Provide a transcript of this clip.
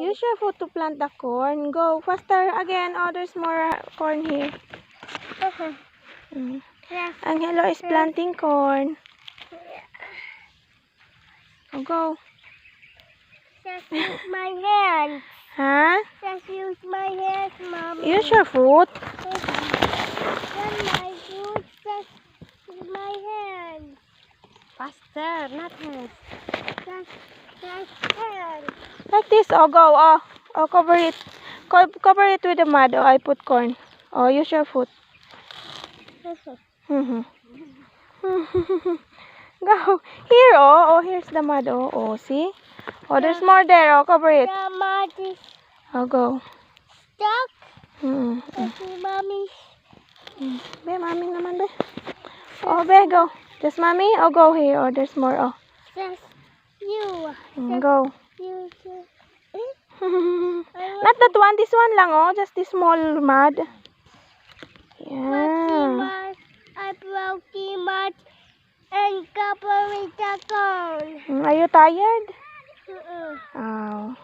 Use your foot to plant the corn. Go faster again. Oh, there's more corn here. Angelo is planting corn. Oh, go. Just use my hands. Huh? Just use my hands, Mommy. Use your foot. Just my foot. Just use my hands. Faster, not hands. Just hands. Like this. Oh, go. Oh, cover it. Cover it with the mud. Oh, I put corn. Oh, use your foot. Go. Here, oh, here's the mud. Oh, see? Oh, there's more there. Oh, cover it. The mud is Oh, go. stuck. Okay, Mommy. Be, mommy naman, be. Oh, be, go. Just mommy? Oh, go here. Oh, there's more. Oh. Just you. Go. You. Not that one. This one lang, oh. Just this small mud. Yeah. I broke the mud and covered with the corn. Are you tired? Uh-uh. Oh.